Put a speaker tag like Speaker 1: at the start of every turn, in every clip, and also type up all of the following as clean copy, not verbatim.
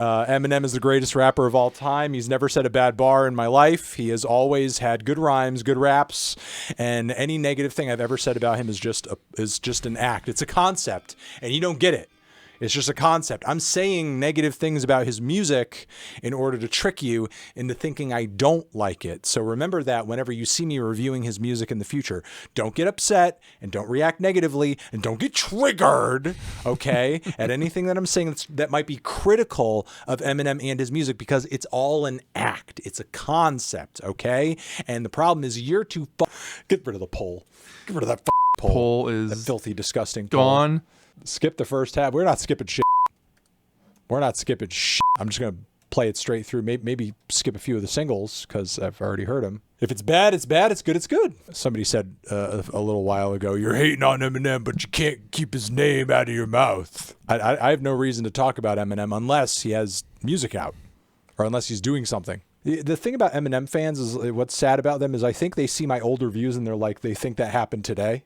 Speaker 1: Eminem is the greatest rapper of all time. He's never said a bad bar in my life. He has always had good rhymes, good raps, and any negative thing I've ever said about him is just an act. It's a concept, and you don't get it. It's just a concept. I'm saying negative things about his music in order to trick you into thinking I don't like it. So remember that whenever you see me reviewing his music in the future. Don't get upset and don't react negatively and don't get triggered, okay, at anything that I'm saying that might be critical of Eminem and his music, because it's all an act. It's a concept, okay? And the problem is you're too get rid of the poll. Get rid of that poll.
Speaker 2: Poll is
Speaker 1: that filthy, disgusting
Speaker 2: gone.
Speaker 1: Poll. Skip the first tab. We're not skipping shit. We're not skipping shit. I'm just going to play it straight through. Maybe skip a few of the singles because I've already heard them. If it's bad, it's bad. It's good, it's good. Somebody said a little while ago, you're hating on Eminem, but you can't keep his name out of your mouth. I have no reason to talk about Eminem unless he has music out or unless he's doing something. The thing about Eminem fans is what's sad about them is I think they see my older views and they're like, they think that happened today.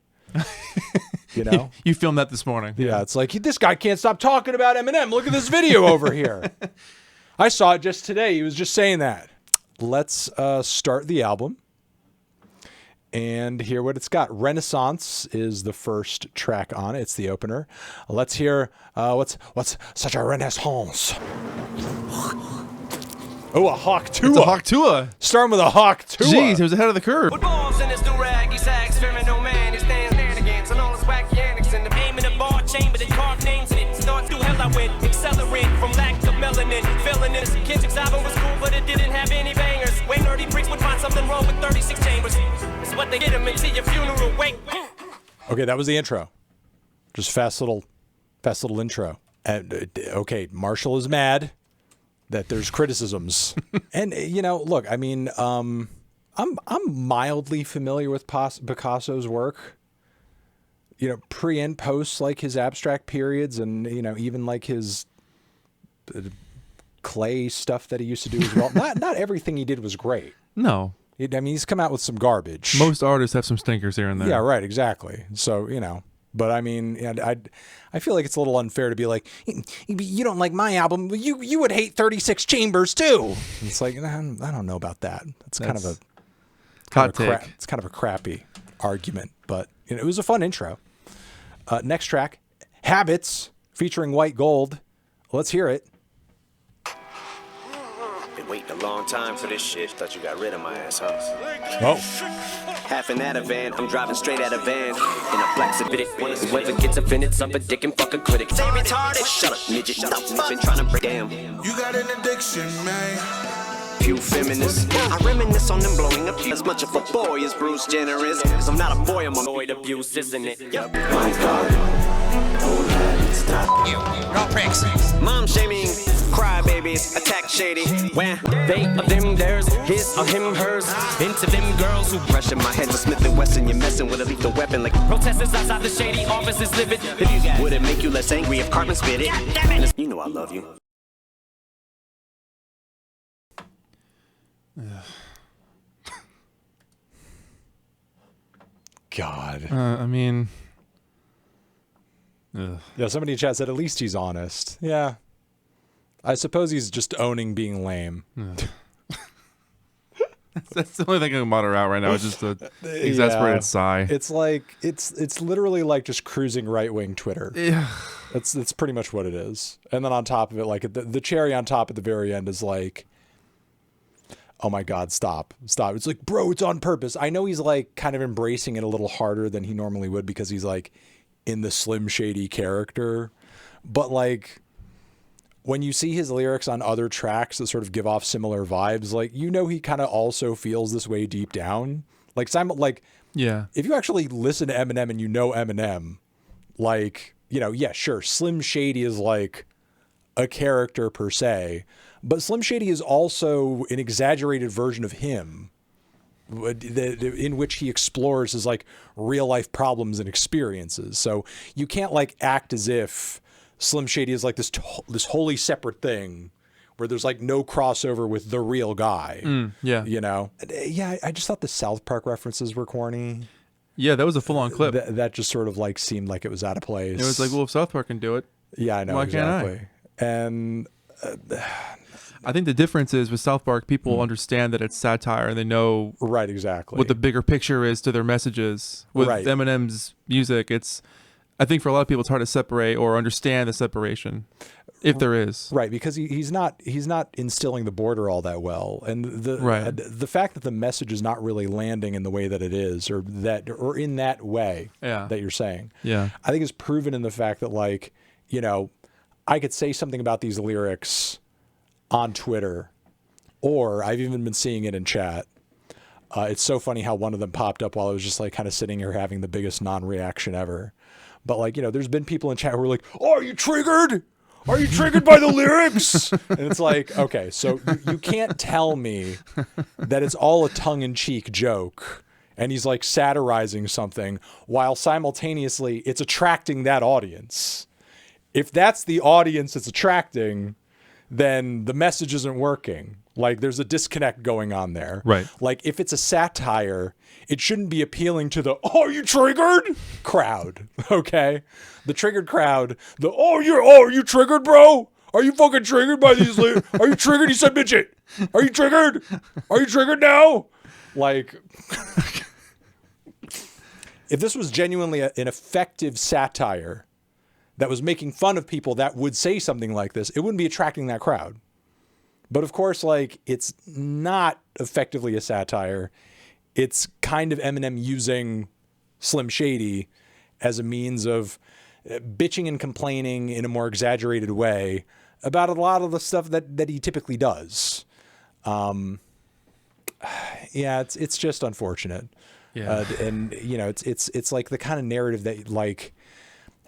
Speaker 1: You know,
Speaker 2: you filmed that this morning.
Speaker 1: Yeah, it's like this guy can't stop talking about Eminem. Look at this video over here. I saw it just today. He was just saying that. Let's start the album and hear what it's got. Renaissance is the first track on it. It's the opener. Let's hear what's such a renaissance. Oh, a Hawk Tua.
Speaker 2: It's a Hawk Tua.
Speaker 1: Starting with a Hawk Tua.
Speaker 2: Jeez, he was ahead of the curve.
Speaker 3: With balls in his durag, he sags, fearing no man. He stands against and all his wacky antics in the aim in the bar chamber that carved names in it. Start through hell I went, accelerate from lack of melanin. Failing in his Kendrick's album was cool, but it didn't have any bangers. Way nerdy freaks would find something wrong with 36 chambers. It's what they get him into your funeral. Wait.
Speaker 1: Okay, that was the intro. Just fast little intro. Okay, Marshall is mad that there's criticisms. And you know, look, I mean, I'm mildly familiar with Picasso's work. You know, pre and post like his abstract periods, and you know, even like his clay stuff that he used to do as well. Not everything he did was great.
Speaker 2: No.
Speaker 1: I mean, he's come out with some garbage.
Speaker 2: Most artists have some stinkers here and there.
Speaker 1: Yeah, right, exactly. So, you know, but I mean, I feel like it's a little unfair to be like, you don't like my album, you would hate 36 Chambers too. It's like, I don't know about that. It's kind of a it's kind of a crappy argument, but you know, it was a fun intro. Next track, Habits, featuring White Gold. Let's hear it.
Speaker 3: Been waiting a long time for this shit. Thought you got rid of my ass, huh?
Speaker 1: Oh.
Speaker 3: Half in at a van, I'm driving straight at a van. In a black Civic, whoever gets offended, suck a dick and fuck a critic. Say retarded, shut up, midget, shut up. I've been trying to break down.
Speaker 4: You got an addiction, man.
Speaker 3: Few feminists, I reminisce on them blowing up as much of a boy as Bruce Jenner is. Cause I'm not a boy, I'm a void abuse, isn't it? Yep.
Speaker 4: My God, don't let it stop you.
Speaker 3: No pricks. Mom shaming, crybabies, attack Shady. When they of them, theirs, his or him, hers. Into them girls who brushing my head with Smith & Wesson. You're messing with a lethal weapon like protesters outside the Shady office is livid. Would it make you less angry if Cartman spit it? Damn it. You know I love you.
Speaker 1: God.
Speaker 2: I mean,
Speaker 1: yeah, somebody in chat said at least he's honest. Yeah. I suppose he's just owning being lame.
Speaker 2: that's the only thing I can mutter out right now. It's just an exasperated sigh.
Speaker 1: It's like it's literally like just cruising right-wing Twitter.
Speaker 2: Yeah.
Speaker 1: That's pretty much what it is. And then on top of it, like the cherry on top at the very end is like, oh my God, stop. It's like, bro, it's on purpose. I know he's like kind of embracing it a little harder than he normally would because he's like in the Slim Shady character. But like when you see his lyrics on other tracks that sort of give off similar vibes, like, you know, he kind of also feels this way deep down.
Speaker 2: Yeah.
Speaker 1: If you actually listen to Eminem and you know Eminem, like, you know, yeah, sure, Slim Shady is like a character per se, but Slim Shady is also an exaggerated version of him in which he explores his like real life problems and experiences. So you can't like act as if Slim Shady is like this wholly separate thing where there's like no crossover with the real guy.
Speaker 2: Yeah.
Speaker 1: You know? Yeah, I just thought the South Park references were corny.
Speaker 2: Yeah, that was a full-on clip.
Speaker 1: That just sort of like seemed like it was out of place.
Speaker 2: It was like, well, if South Park can do it,
Speaker 1: yeah, I know,
Speaker 2: why
Speaker 1: exactly.
Speaker 2: can't
Speaker 1: And
Speaker 2: I think the difference is with South Park, people understand that it's satire and they know
Speaker 1: Right, exactly.
Speaker 2: what the bigger picture is to their messages. With
Speaker 1: Right.
Speaker 2: Eminem's music, I think for a lot of people, it's hard to separate or understand the separation, if there is.
Speaker 1: Right, because he's not instilling the border all that well, and the fact that the message is not really landing in the way that it is, or in that way that you're saying, I think is proven in the fact that, like, you know, I could say something about these lyrics on Twitter, or I've even been seeing it in chat. It's so funny how one of them popped up while I was just like kind of sitting here having the biggest non-reaction ever. But, like, you know, there's been people in chat who are like, "Oh, are you triggered? Are you triggered by the lyrics?" And it's like, okay, so you can't tell me that it's all a tongue-in-cheek joke and he's like satirizing something while simultaneously it's attracting that audience. If that's the audience it's attracting, then the message isn't working. Like, there's a disconnect going on there.
Speaker 2: Right.
Speaker 1: Like, if it's a satire, it shouldn't be appealing to the "Oh, you triggered?" crowd. Okay? The triggered crowd, "Oh, you triggered, bro? Are you fucking triggered by these Are you triggered, you said midget? Are you triggered? Are you triggered now?" Like, if this was genuinely an effective satire that was making fun of people that would say something like this, it wouldn't be attracting that crowd. But of course, like, it's not effectively a satire. It's kind of Eminem using Slim Shady as a means of bitching and complaining in a more exaggerated way about a lot of the stuff that he typically does. Yeah, it's just unfortunate.
Speaker 2: Yeah.
Speaker 1: And you know, it's like the kind of narrative that, like,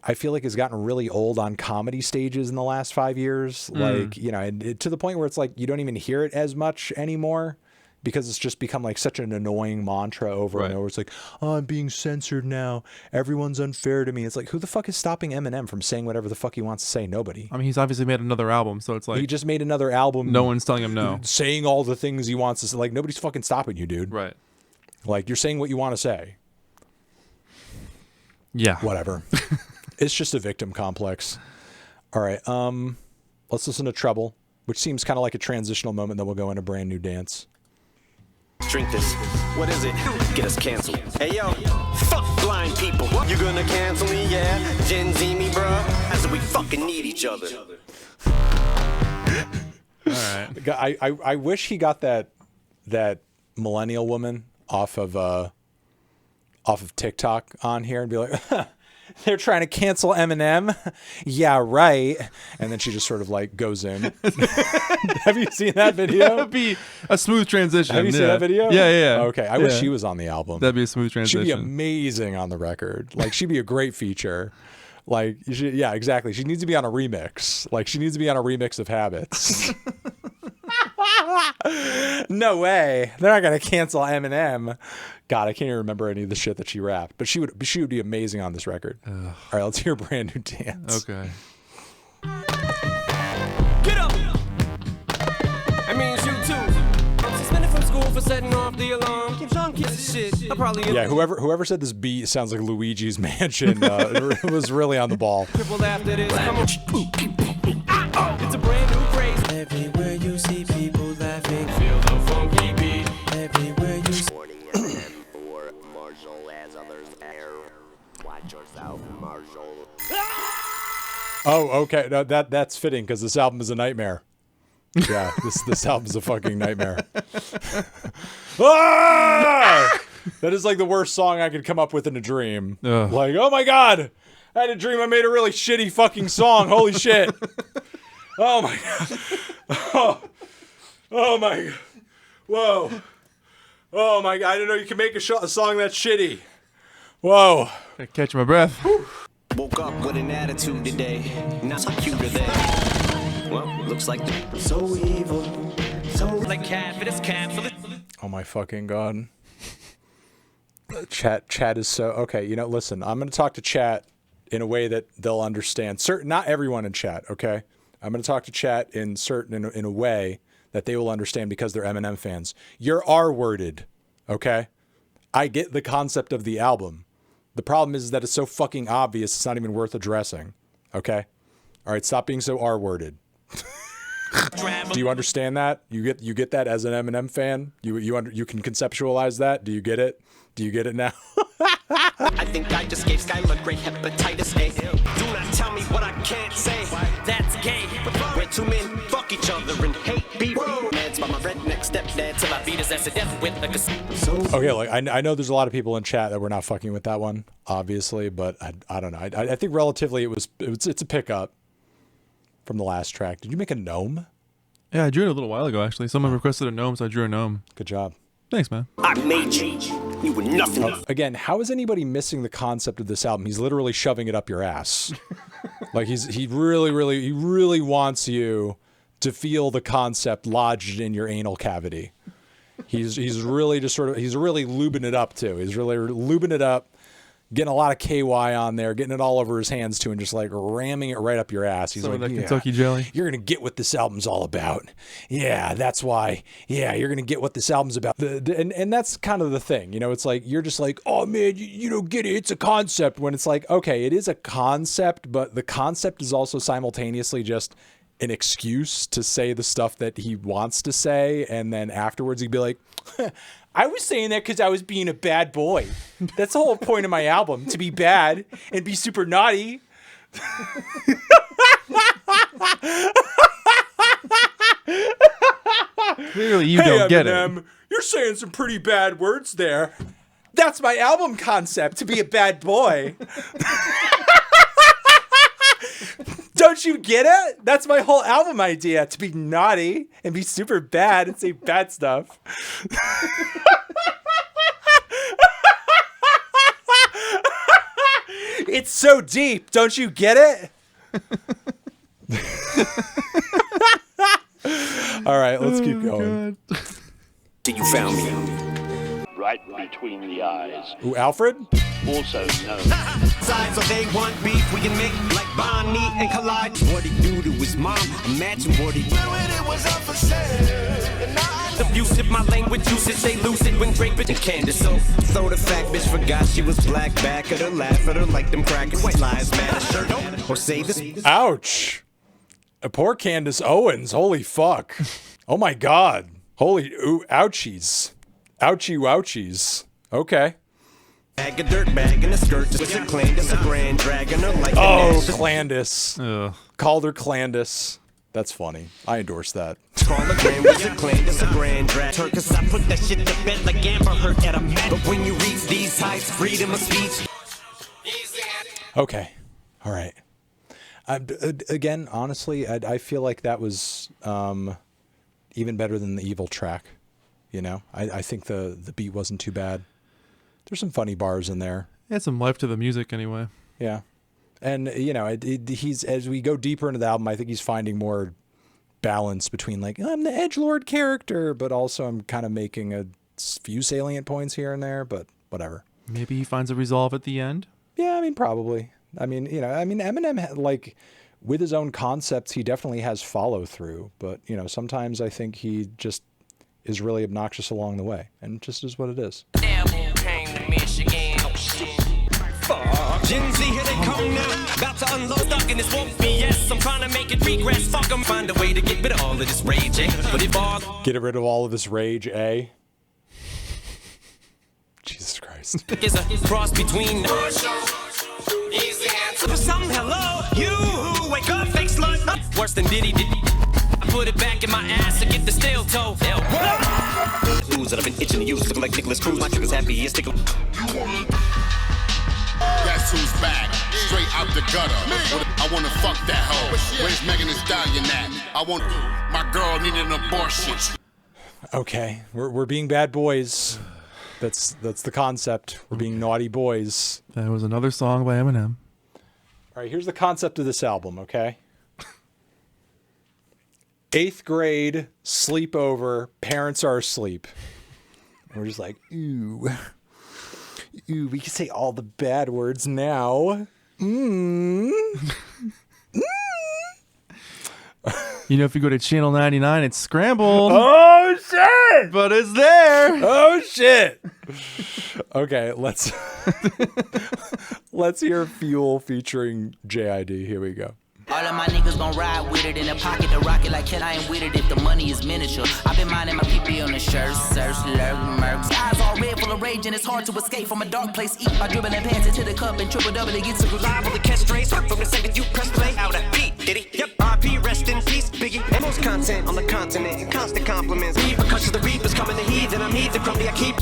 Speaker 1: I feel like has gotten really old on comedy stages in the last 5 years. Like, you know, and to the point where it's like, you don't even hear it as much anymore because it's just become like such an annoying mantra over and over. It's like, "Oh, I'm being censored now. Everyone's unfair to me." It's like, who the fuck is stopping Eminem from saying whatever the fuck he wants to say? Nobody.
Speaker 2: I mean, he's obviously made another album, so it's like...
Speaker 1: He just made another album.
Speaker 2: No one's telling him no.
Speaker 1: Saying all the things he wants to say. Like, nobody's fucking stopping you, dude.
Speaker 2: Right.
Speaker 1: Like, you're saying what you want to say.
Speaker 2: Yeah.
Speaker 1: Whatever. It's just a victim complex. All right. Let's listen to Trouble, which seems kind of like a transitional moment. Then we'll go into Brand New Dance.
Speaker 3: Drink this. What is it? Get us canceled. Hey, yo. Fuck blind people. You gonna cancel me? Yeah. Gen Z me, bro. As we fucking need each other.
Speaker 2: All right.
Speaker 1: I wish he got that millennial woman off of TikTok on here and be like, "They're trying to cancel Eminem." Yeah, right. And then she just sort of like goes in. Have you seen that video?
Speaker 2: That would be a smooth transition.
Speaker 1: Have you seen that video?
Speaker 2: Yeah.
Speaker 1: Okay. I wish she was on the album.
Speaker 2: That'd be a smooth transition.
Speaker 1: She'd be amazing on the record. Like, she'd be a great feature. Like, yeah, exactly. She needs to be on a remix. Like, she needs to be on a remix of Habits. No way. They're not going to cancel Eminem. God, I can't even remember any of the shit that she rapped. But she would be amazing on this record. All right, let's hear Brand New Dance.
Speaker 2: Okay.
Speaker 3: Get up! I mean, you too. Suspended from school for setting off the alarm. Keep on kissing shit. I probably...
Speaker 1: Yeah, whoever said this beat sounds like Luigi's Mansion it was really on the ball.
Speaker 3: Triple after this. Come on. It's a brand new craze.
Speaker 4: Everywhere you see people laughing,
Speaker 3: Feel the funky beat.
Speaker 4: everywhere you see
Speaker 5: Warning Eminem for Marshall as others air. Watch yourself, Marshall.
Speaker 1: Oh, okay. No, that's fitting because this album is a nightmare. Yeah, this album is a fucking nightmare. Ah! That is like the worst song I could come up with in a dream.
Speaker 2: Ugh.
Speaker 1: Like, oh my God, I had a dream I made a really shitty fucking song. Holy shit. Oh my God. Oh my God. Whoa. Oh my God. I didn't know you can make a song that's shitty. Whoa.
Speaker 2: Gotta catch my breath.
Speaker 3: Woke up with an attitude today. Not so cute are they? Well, looks like
Speaker 4: so evil, so
Speaker 3: like cat for this cat for this.
Speaker 1: Oh my fucking God. Chat is so okay. You know, listen, I'm going to talk to chat in a way that they'll understand. Not everyone in chat. Okay. I'm going to talk to chat in a way that they will understand because they're Eminem fans. You're R-worded. Okay. I get the concept of the album. The problem is that it's so fucking obvious. It's not even worth addressing. Okay. All right. Stop being so R-worded. Do you understand that? You get that as an Eminem fan? You can conceptualize that? Do you get it? Do you get it now?
Speaker 3: I think I just gave Skylar great hepatitis A. Do not tell me what I can't say. That's gay. Where two men fuck each other and hate beef. Man's by my redneck stepdad till I beat his ass to death with a casino.
Speaker 1: Okay, like I know there's a lot of people in chat that were not fucking with that one, obviously, but I don't know. I think relatively it's a pickup from the last track. Did you make a gnome?
Speaker 2: Yeah, I drew it a little while ago, actually. Someone requested a gnome, so I drew a gnome.
Speaker 1: Good job.
Speaker 2: Thanks, man.
Speaker 3: I made you. You were nothing.
Speaker 1: Again, how is anybody missing the concept of this album? He's literally shoving it up your ass. Like he really wants you to feel the concept lodged in your anal cavity. He's really just he's really lubing it up too. He's really lubing it up, getting a lot of KY on there, getting it all over his hands too, and just like ramming it right up your ass. He's
Speaker 2: Some
Speaker 1: like,
Speaker 2: of that
Speaker 1: yeah,
Speaker 2: Kentucky jelly.
Speaker 1: you're gonna get what this album's all about. Yeah, that's why. Yeah, you're gonna get what this album's about. And that's kind of the thing, you know. It's like you're just like, oh man, you don't get it. It's a concept. When it's like, okay, it is a concept, but the concept is also simultaneously just an excuse to say the stuff that he wants to say, and then afterwards he'd be like, I was saying that because I was being a bad boy. That's the whole point of my album, to be bad and be super naughty.
Speaker 2: Clearly you don't get it.
Speaker 1: You're saying some pretty bad words there. That's my album concept, to be a bad boy. Don't you get it? That's my whole album idea, to be naughty and be super bad and say bad stuff. It's so deep. Don't you get it? All right, let's keep going.
Speaker 3: You found me.
Speaker 6: Right between the eyes.
Speaker 1: Ooh, Alfred?
Speaker 6: Also known.
Speaker 3: Sides so they want beef, we can make like Bonnie and Clyde. What he do to his mom, imagine what he abusive, my language usage, stay lucid when Drake bitch and Candace. So throw the fact bitch forgot she was black, back at her, laugh at her like them cracking white lies matter. Or say this.
Speaker 1: Ouch. Poor Candace Owens. Holy fuck. Oh my god. Holy ooh, ouchies. Ouchie wouchies. Okay.
Speaker 3: Bag of dirt bag in a skirt, just a Clandis, a grand dragon, or like
Speaker 1: Oh, Clandis.
Speaker 2: Ugh.
Speaker 1: Called her Clandis. That's funny. I endorse that.
Speaker 3: call a grand with a Clandis, a grand dragon. Cause I put that shit to bed like Amber Heard at a mat. But when you reach these heights, freedom of speech.
Speaker 1: Okay. All right. Again, honestly, I feel like that was even better than the Evil track. You know, I think the beat wasn't too bad. There's some funny bars in there.
Speaker 2: It had some life to the music anyway.
Speaker 1: Yeah. And, you know, he's as we go deeper into the album, I think he's finding more balance between like, I'm the edgelord character, but also I'm kind of making a few salient points here and there, but whatever.
Speaker 2: Maybe he finds a resolve at the end.
Speaker 1: Yeah, I mean, probably. I mean, you know, Eminem, like, with his own concepts, he definitely has follow through, but, you know, sometimes I think he just is really obnoxious along the way, and it just is what it is.
Speaker 3: Came to Michigan. Oh, shit. Gen Z, here they come now. About to unload, stuck in this won't be. Yes, I'm trying to make it regress. Fuck 'em, find a way to get rid of all of this rage, eh? But if all
Speaker 1: Get rid of all of this rage, eh? Jesus Christ.
Speaker 3: is a cross between easy answer for some hello. You who wake up, fake slut. Worse than Diddy did. I put it back in my ass to get the steel toe. News that I've been itching to use. Looking like Nicholas Cruz. My trigger's happy. It's tickle.
Speaker 7: Guess who's back? Straight out the gutter. I wanna fuck that hoe. Where's Megan Thee Stallion at? I want my girl needing an abortion.
Speaker 1: Okay, we're being bad boys. That's the concept. We're being naughty boys.
Speaker 2: That was another song by Eminem.
Speaker 1: All right, here's the concept of this album, okay? 8th grade, sleepover, parents are asleep. And we're just like, ooh, we can say all the bad words now.
Speaker 2: You know, if you go to channel 99, it's scrambled.
Speaker 1: Oh, shit!
Speaker 2: But it's there.
Speaker 1: Oh, shit! Okay, let's hear Fuel featuring JID. Here we go.
Speaker 8: All of my niggas gon' ride with it in the pocket, the rocket like Ken, I ain't with it if the money is miniature. I've been minding my PP on the shirts, search, lurk, mercs. Eyes all red, full of rage, and it's hard to escape from a dark place. Eat by dribbling pants into the cup and triple double, it gets to
Speaker 3: Liable to catch strays from the second you press play. Out of beat, diddy. Yep, RP, rest in peace, Biggie. And most content on the continent, constant compliments. Repercussions, the reapers coming to heed, and I'm heed the crummy I keep.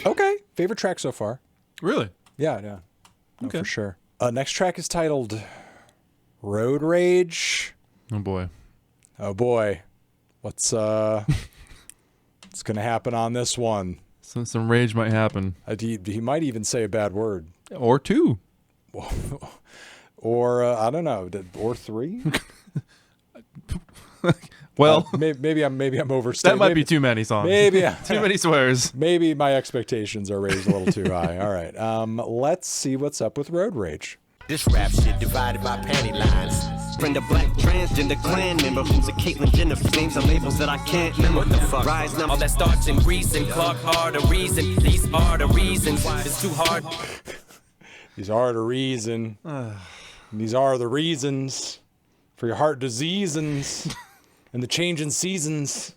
Speaker 1: Okay, favorite track so far.
Speaker 2: Really?
Speaker 1: Yeah, no,
Speaker 2: Okay.
Speaker 1: for sure. Next track is titled Road Rage.
Speaker 2: Oh boy.
Speaker 1: Oh boy, what's gonna happen on this one?
Speaker 2: Some rage might happen,
Speaker 1: He might even say a bad word,
Speaker 2: or two.
Speaker 1: or I don't know, or three.
Speaker 2: Well,
Speaker 1: maybe I'm overstating.
Speaker 2: that might be too many songs.
Speaker 1: Maybe
Speaker 2: too many swears.
Speaker 1: Maybe my expectations are raised a little too high. All right, let's see what's up with Road Rage.
Speaker 5: This rap shit divided by panty lines.
Speaker 3: Friend of black transgender clan member who's a Caitlyn Jenner. Names are labels that I can't remember. What the fuck? Rise now.
Speaker 9: All that starts in Greece and Clark are the reason. These are the reasons. It's too hard.
Speaker 1: These are the reason. These are the reasons for your heart diseases and the changing seasons.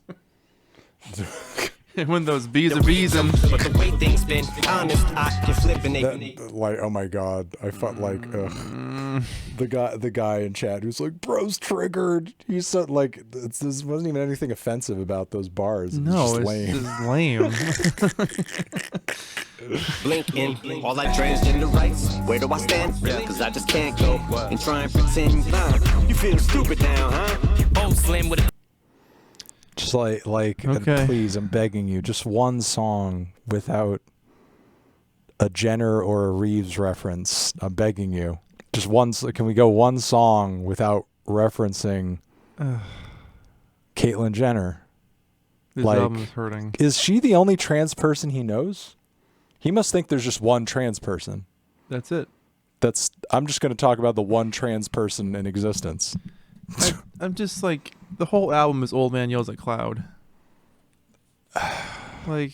Speaker 2: When those bees are beesing.
Speaker 3: But the way things been, honest, I can flip and they.
Speaker 1: Like, oh my god, I felt like the guy in chat who's like, bro's triggered. He said like this wasn't even anything offensive about those bars.
Speaker 2: No,
Speaker 1: it's
Speaker 2: it's lame.
Speaker 3: Blinking, all that transgender rights. Where do I stand? Cause I just can't go and try and pretend. You feel stupid now, huh?
Speaker 9: Oh, Slim with a
Speaker 1: Just like
Speaker 2: Okay.
Speaker 1: please, I'm begging you, just one song without a Jenner or a Reeves reference. I'm begging you. Just one. Can we go one song without referencing Caitlyn Jenner?
Speaker 2: This
Speaker 1: Like,
Speaker 2: album is hurting.
Speaker 1: Is she the only trans person he knows? He must think there's just one trans person.
Speaker 2: That's it.
Speaker 1: I'm just going to talk about the one trans person in existence.
Speaker 2: I'm just like, the whole album is Old Man Yells at Cloud. Like,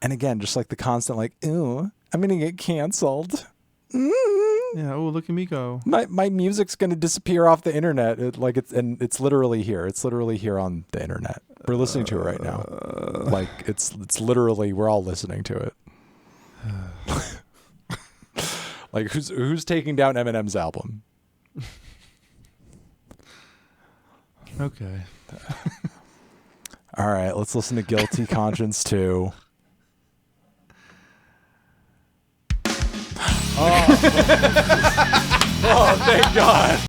Speaker 1: And again, just like the constant like, ooh, I'm going to get canceled.
Speaker 2: yeah, oh, look at me go.
Speaker 1: My music's going to disappear off the internet. It's literally here. It's literally here on the internet. We're listening to it right now. Like it's literally, we're all listening to it. Like who's taking down Eminem's album?
Speaker 2: Okay.
Speaker 1: All right, let's listen to Guilty Conscience 2. Oh, thank God.